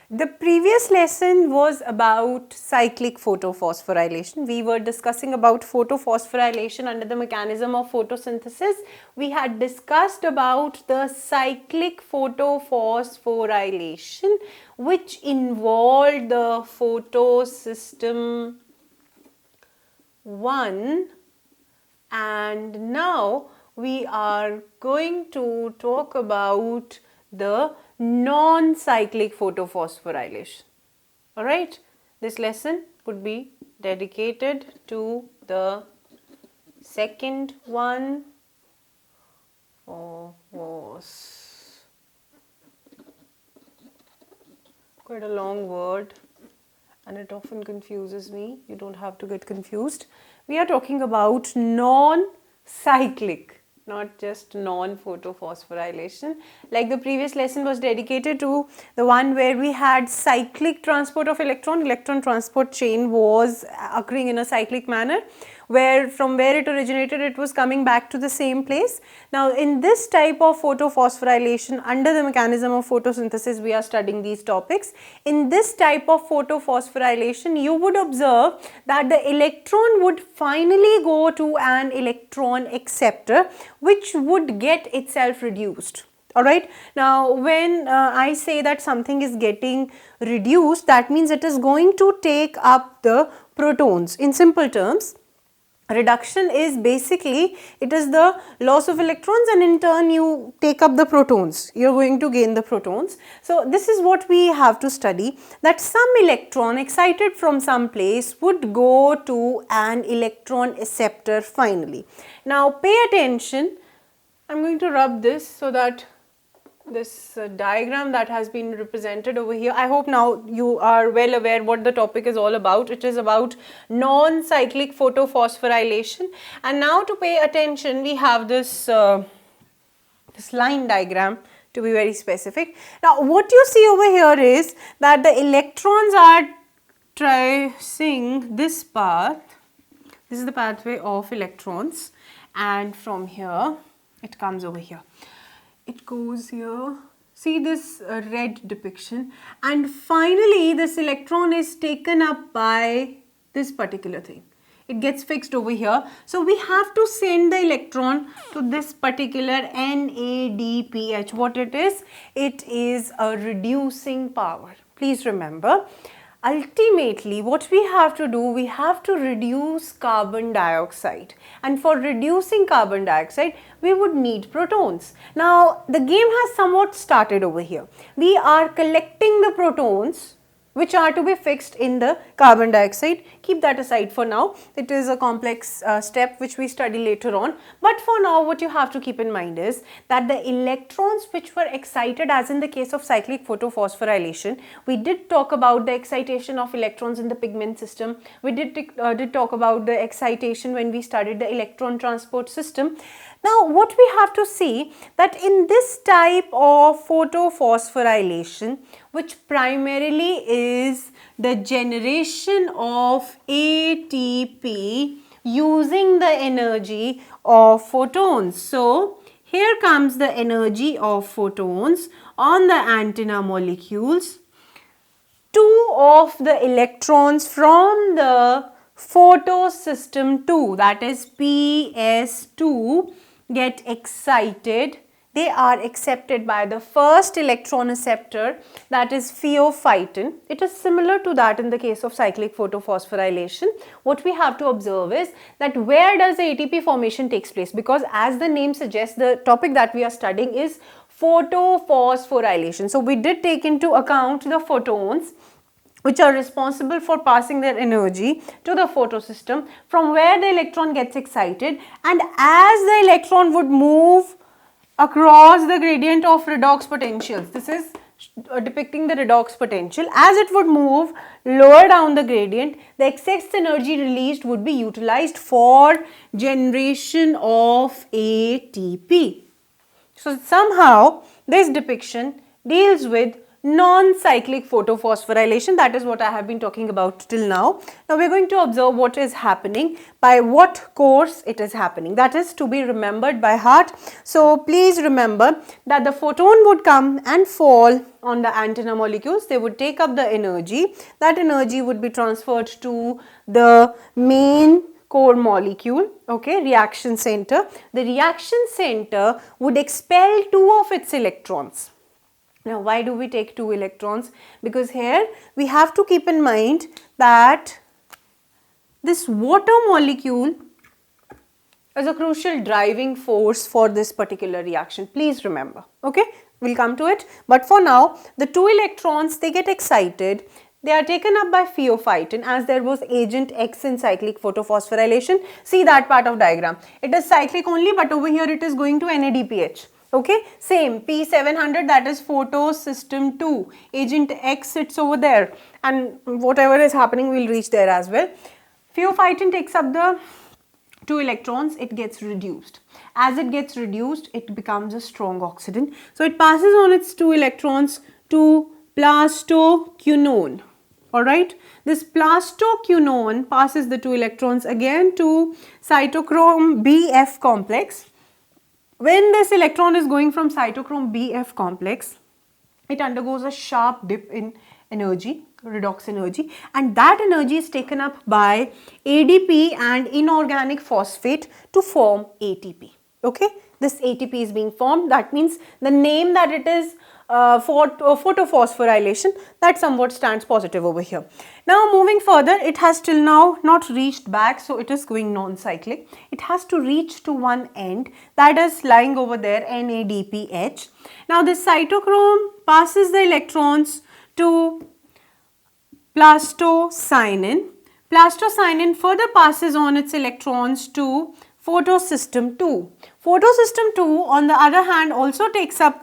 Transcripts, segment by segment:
The previous lesson was about cyclic photophosphorylation. We were discussing about photophosphorylation under the mechanism of photosynthesis. We had discussed about the cyclic photophosphorylation, which involved the photosystem 1, and now we are going to talk about the non-cyclic photophosphorylation. Alright, this lesson would be dedicated to the second one. Was quite a long word and it often confuses me. You don't have to get confused. We are talking about non-cyclic, not just non-photophosphorylation. Like the previous lesson was dedicated to the one where we had cyclic transport of electron transport chain was occurring in a cyclic manner, where from where it originated it was coming back to the same place. Now in this type of photophosphorylation under the mechanism of photosynthesis we are studying these topics. In this type of photophosphorylation you would observe that the electron would finally go to an electron acceptor which would get itself reduced. Alright, now when I say that something is getting reduced, that means it is going to take up the protons. In simple terms, reduction is basically, it is the loss of electrons and in turn you take up the protons, you are going to gain the protons. So this is what we have to study, that some electron excited from some place would go to an electron acceptor finally. Now pay attention, I am going to rub this so that this diagram that has been represented over here, I hope now you are well aware what the topic is all about. It is about non-cyclic photophosphorylation, and now to pay attention we have this this line diagram to be very specific. Now what you see over here is that the electrons are tracing this path. This is the pathway of electrons, and from here it comes over here. It goes here, see this red depiction, and finally this electron is taken up by this particular thing. It gets fixed over here. So we have to send the electron to this particular NADPH. What it is? It is a reducing power. Please remember, ultimately what we have to do, we have to reduce carbon dioxide, and for reducing carbon dioxide we would need protons. Now the game has somewhat started over here. We are collecting the protons which are to be fixed in the carbon dioxide. Keep that aside for now. It is a complex step which we study later on. But for now what you have to keep in mind is that the electrons which were excited, as in the case of cyclic photophosphorylation, we did talk about the excitation of electrons in the pigment system. We did talk about the excitation when we studied the electron transport system. Now what we have to see, that in this type of photophosphorylation, which primarily is the generation of ATP using the energy of photons. So here comes the energy of photons on the antenna molecules. Two of the electrons from the photosystem 2, that is PS2, get excited. They are accepted by the first electron acceptor, that is pheophytin. It is similar to that in the case of cyclic photophosphorylation. What we have to observe is that where does the ATP formation takes place, because as the name suggests, the topic that we are studying is photophosphorylation. So we did take into account the photons which are responsible for passing their energy to the photosystem, from where the electron gets excited, and as the electron would move across the gradient of redox potentials, this is depicting the redox potential, as it would move lower down the gradient, the excess energy released would be utilized for generation of ATP. So somehow this depiction deals with non-cyclic photophosphorylation. That is what I have been talking about till now. Now we are going to observe what is happening, by what course it is happening. That is to be remembered by heart. So please remember that the photon would come and fall on the antenna molecules. They would take up the energy. That energy would be transferred to the main core molecule, okay, reaction center. The reaction center would expel 2 of its electrons. Now, why do we take 2 electrons? Because here we have to keep in mind that this water molecule is a crucial driving force for this particular reaction. Please remember, okay? We'll come to it. But for now, the 2 electrons, they get excited. They are taken up by pheophytin, as there was agent X in cyclic photophosphorylation. See that part of diagram. It is cyclic only, but over here it is going to NADPH. Okay, same P700, that is photosystem 2. Agent X sits over there, and whatever is happening will reach there as well. Pheophytin takes up the 2 electrons, it gets reduced. As it gets reduced, it becomes a strong oxidant. So it passes on its 2 electrons to plastoquinone. Alright, this plastoquinone passes the 2 electrons again to cytochrome BF complex. When this electron is going from cytochrome BF complex, it undergoes a sharp dip in energy, redox energy, and that energy is taken up by ADP and inorganic phosphate to form ATP. Okay, this ATP is being formed. That means the name that it is photophosphorylation, that somewhat stands positive over here. Now moving further, it has till now not reached back, so it is going non-cyclic. It has to reach to one end, that is lying over there, NADPH. Now this cytochrome passes the electrons to plastocyanin. Plastocyanin further passes on its electrons to photosystem 2. Photosystem 2 on the other hand also takes up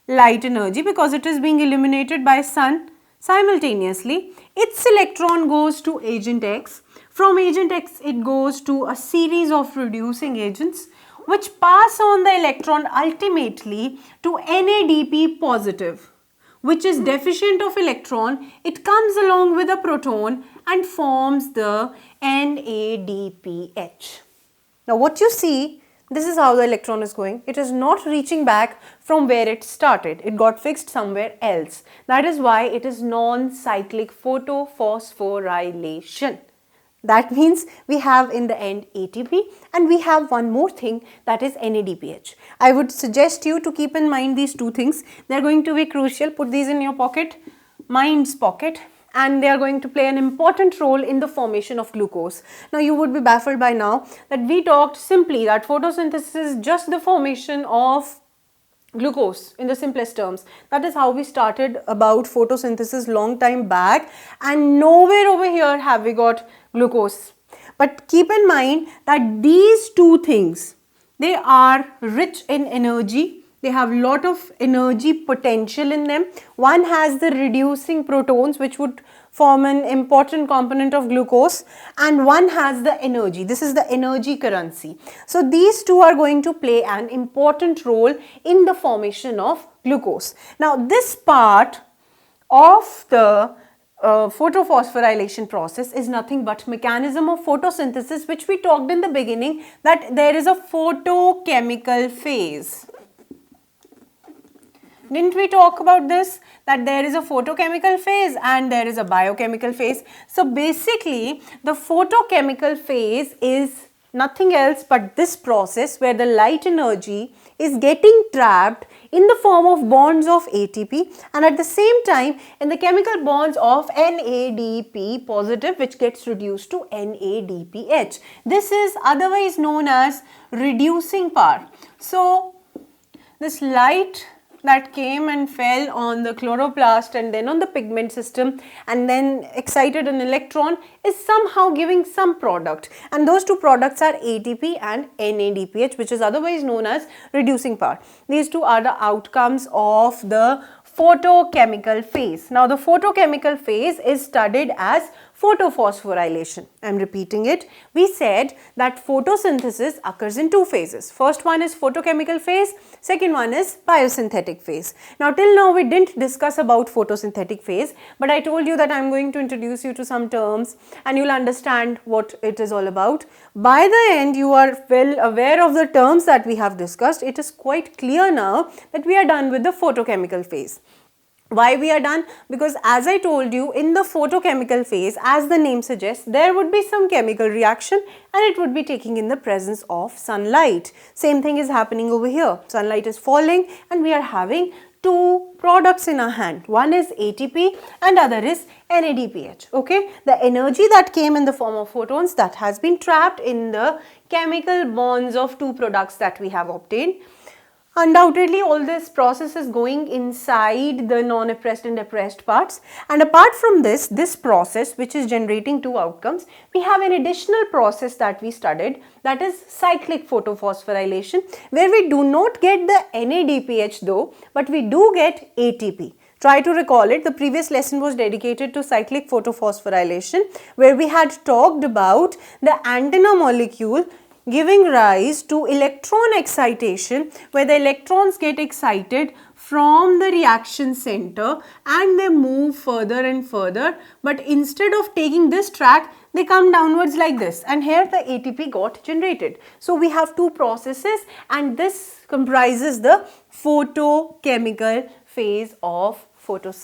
light energy because it is being illuminated by sun simultaneously. Its electron goes to agent X. From agent X it goes to a series of reducing agents which pass on the electron ultimately to NADP positive, which is deficient of electron. It comes along with a proton and forms the NADPH. Now what you see, this is how the electron is going. It is not reaching back from where it started. It got fixed somewhere else. That is why it is non-cyclic photophosphorylation. That means we have in the end ATP, and we have one more thing, that is NADPH. I would suggest you to keep in mind these 2 things. They are going to be crucial. Put these in your pocket, mind's pocket, and they are going to play an important role in the formation of glucose. Now you would be baffled by now that we talked simply that photosynthesis is just the formation of glucose in the simplest terms. That is how we started about photosynthesis long time back, and nowhere over here have we got glucose. But keep in mind that these 2 things, they are rich in energy. They have lot of energy potential in them. One has the reducing protons, which would form an important component of glucose, and one has the energy. This is the energy currency. So these 2 are going to play an important role in the formation of glucose. Now this part of the photophosphorylation process is nothing but mechanism of photosynthesis, which we talked in the beginning, that there is a photochemical phase. Didn't we talk about this, that there is a photochemical phase and there is a biochemical phase? So basically the photochemical phase is nothing else but this process where the light energy is getting trapped in the form of bonds of ATP, and at the same time in the chemical bonds of NADP positive, which gets reduced to NADPH. This is otherwise known as reducing power. So this light that came and fell on the chloroplast and then on the pigment system and then excited an electron is somehow giving some product, and those 2 products are ATP and NADPH, which is otherwise known as reducing power. These 2 are the outcomes of the photochemical phase. Now the photochemical phase is studied as Photophosphorylation. I am repeating it. We said that photosynthesis occurs in two phases. First one is photochemical phase, second one is biosynthetic phase. Now till now we didn't discuss about photosynthetic phase, but I told you that I am going to introduce you to some terms and you will understand what it is all about. By the end you are well aware of the terms that we have discussed. It is quite clear now that we are done with the photochemical phase. Why we are done? Because as I told you, in the photochemical phase, as the name suggests, there would be some chemical reaction and it would be taking in the presence of sunlight. Same thing is happening over here. Sunlight is falling and we are having two products in our hand. One is ATP and other is NADPH. Okay, the energy that came in the form of photons, that has been trapped in the chemical bonds of two products that we have obtained. Undoubtedly, all this process is going inside the non-appressed and appressed parts, and apart from this process which is generating two outcomes, we have an additional process that we studied, that is cyclic photophosphorylation, where we do not get the NADPH though, but we do get ATP. Try to recall it. The previous lesson was dedicated to cyclic photophosphorylation, where we had talked about the antenna molecule giving rise to electron excitation, where the electrons get excited from the reaction center and they move further and further, but instead of taking this track, they come downwards like this, and here the ATP got generated. So we have two processes and this comprises the photochemical phase of photosynthesis.